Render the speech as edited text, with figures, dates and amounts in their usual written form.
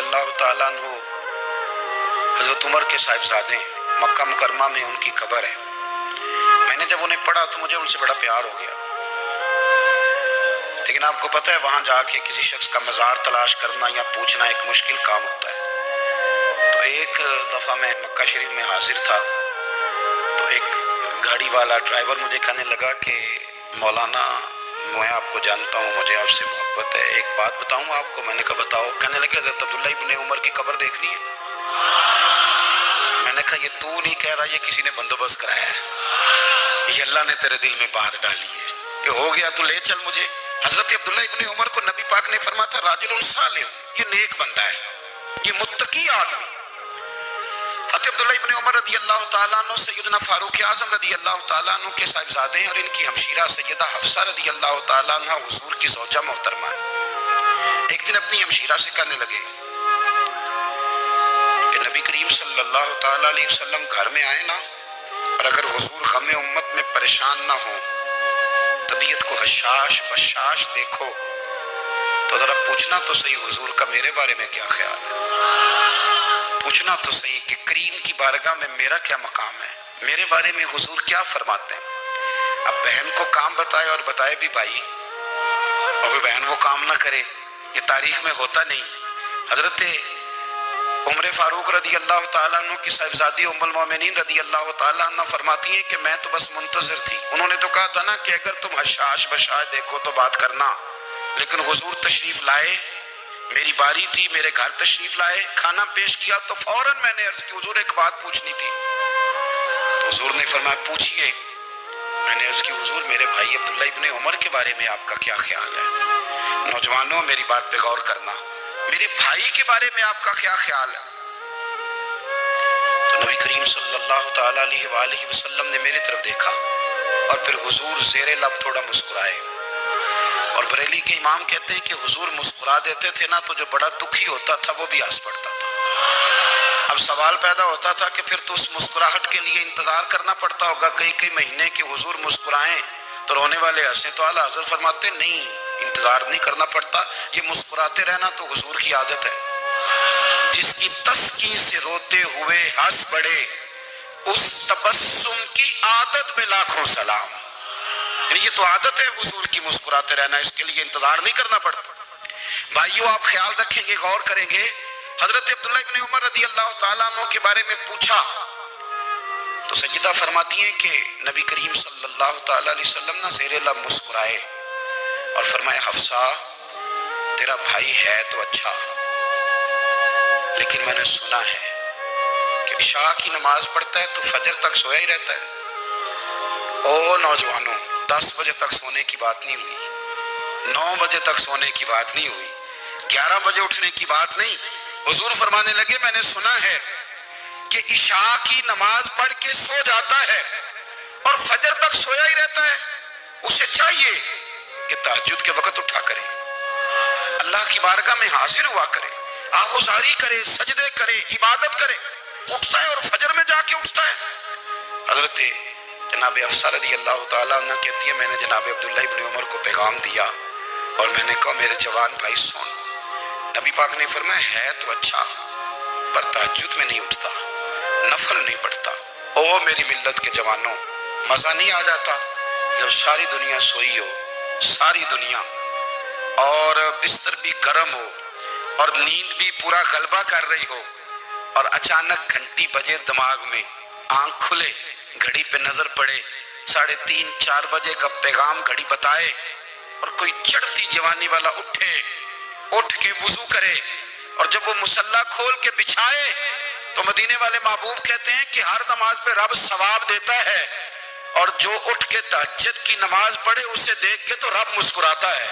अल्लाह ताला अन्हु हज़रत उमर के साहिबजादे हैं, मक्का मुकरमा में उनकी कब्र है। मैंने जब उन्हें पढ़ा तो मुझे उनसे बड़ा प्यार हो गया। लेकिन आपको पता है वहाँ जाके किसी शख्स का मज़ार तलाश करना या पूछना एक मुश्किल काम होता है। तो एक दफ़ा मैं मक्का शरीफ में हाजिर था तो एक गाड़ी वाला ड्राइवर मुझे कहने लगा कि मौलाना मैं आपको जानता हूँ, मुझे आपसे मोहब्बत है, एक बात बताऊँ आपको। मैंने कहा बताओ। कहने लगे हज़रत अब्दुल्ला इब्न उमर की कब्र देखनी है। मैंने कहा ये तू नहीं कह रहा, ये किसी ने बंदोबस्त कराया है, ये अल्लाह ने तेरे दिल में बात डाली है, ये हो गया, तू ले चल मुझे। हज़रत अब्दुल्ला इब्न उमर को नबी पाक ने फरमाया था राजुल सालिह, ये नेक बंदा है, ये मुत्तकी आदमी। हज़रत अब्दुल्ला इब्न उमर रदी अल्लाह ताला अन्हु सैयदना फारूक आज़म रदी अल्लाह ताला अन्हु के साहिबजादे हैं और इनकी हमशीरा सैयदा हफ्सा रदी अल्लाह ताला अन्हा हुजूर की ज़ौजा मोहतरमा है। एक दिन अपनी हमशीरा से कहने लगे कि नबी करीम सल्लल्लाहु ताला अलैहि वसल्लम घर में आए ना, और अगर हुजूर गम उम्मत में परेशान ना हो, तबीयत को हशाश बशाश देखो, तो ज़रा पूछना तो सही हुजूर का मेरे बारे में क्या ख्याल है। पूछना तो सही कि करीम की बारगाह में मेरा क्या मकाम है, मेरे बारे में हुजूर क्या फरमाते हैं। अब बहन को काम बताए और बताए भी भाई, और फिर बहन वो काम ना करे, ये तारीख में होता नहीं। हजरत उमर फारूक रदी अल्लाह ताला अन्हु की साहिबजादी उम्मुल मोमिनीन रदी अल्लाह ताला अन्हा फरमाती हैं कि मैं तो बस मुंतज़िर थी। उन्होंने तो कहा था ना कि अगर तुम हशाश बशाश देखो तो बात करना, लेकिन हुजूर तशरीफ लाए, मेरी बारी थी, मेरे घर तशरीफ लाए, खाना पेश किया तो फौरन मैंने अर्ज की हुजूर एक बात पूछनी थी। तो हुजूर ने फरमाया पूछिए। मैंने अर्ज की हुजूर मेरे भाई अब्दुल्ला इब्न उमर के बारे में आपका क्या ख्याल है। नौजवानों मेरी बात पे गौर करना, मेरे भाई के बारे में आपका क्या ख्याल है। तो नबी करीम सल्लल्लाहु ताला अलैहि वसल्लम ने मेरी तरफ देखा और फिर हुजूर ज़ेरे लब थोड़ा मुस्कुराए। और बरेली के इमाम कहते हैं कि हुजूर मुस्कुरा देते थे ना, तो जो बड़ा दुखी होता था वो भी हंस पड़ता था। अब सवाल पैदा होता था कि फिर तो उस मुस्कुराहट के लिए इंतजार करना पड़ता होगा कई कई महीने कि हुजूर मुस्कुराएं तो रोने वाले हंसे। तो आला हज़रत फरमाते नहीं, इंतजार नहीं करना पड़ता, ये मुस्कुराते रहना तो हुजूर की आदत है। जिसकी तस्कीन से रोते हुए हंस पड़े, उस तबस्सुम की आदत में लाखों सलाम। ये तो आदत है हुजूर की मुस्कुराते रहना, इसके लिए इंतजार नहीं करना पड़ता। भाइयों आप ख्याल रखेंगे, गौर करेंगे। हजरत अब्दुल्ला इब्न उमर रदी अल्लाह ताला अन्हु के बारे में पूछा तो सज्जिदा फरमाती हैं कि नबी करीम सल्लल्लाहु ताला अलैहि वसल्लम ना ज़ेरे लब मुस्कुराए और फरमाया हफ्सा तेरा भाई है तो अच्छा, लेकिन मैंने सुना है कि इशा की नमाज पढ़ता है तो फजर तक सोया ही रहता है। ओ नौजवानों, 10 बजे तक सोने की बात नहीं हुई, 9 बजे तक सोने की बात नहीं हुई, 11 बजे उठने की बात नहीं। हुजूर फरमाने लगे मैंने सुना है कि इशा की नमाज पढ़ के सो जाता है और फजर तक सोया ही रहता है। उसे चाहिए कि तहज्जुद के वक्त उठा करे, अल्लाह की बारगाह में हाजिर हुआ करे, आगुजारी करे, सजदे करे, इबादत करे, उठता है और फजर में जाके उठता है। हजरत जनाब हफ्सा रदी अल्लाह ताला अन्हा कहती है मैंने जनाब अब्दुल्ला इब्न उमर को पैगाम दिया और मैंने कहा मेरे जवान भाई सुन, नबी पाक ने फरमाया है तो अच्छा, पर तहज्जुद में नहीं उठता, नफल नहीं पढ़ता। ओ मेरी मिल्लत के जवानों, मज़ा नहीं आ जाता जब सारी दुनिया सोई हो, सारी दुनिया, और बिस्तर भी गर्म हो और नींद भी पूरा गलबा कर रही हो, और अचानक घंटी बजे दिमाग में, आंख खुले, घड़ी पे नजर पड़े, 3:30 4 बजे का पैगाम घड़ी बताए, और कोई चढ़ती जवानी वाला उठ के वुजू करे, और जब वो मुसल्ला खोल के बिछाए तो मदीने वाले महबूब कहते हैं कि हर नमाज पे रब सवाब देता है, और जो उठ के तहज्जुद की नमाज पढ़े उसे देख के तो रब मुस्कुराता है।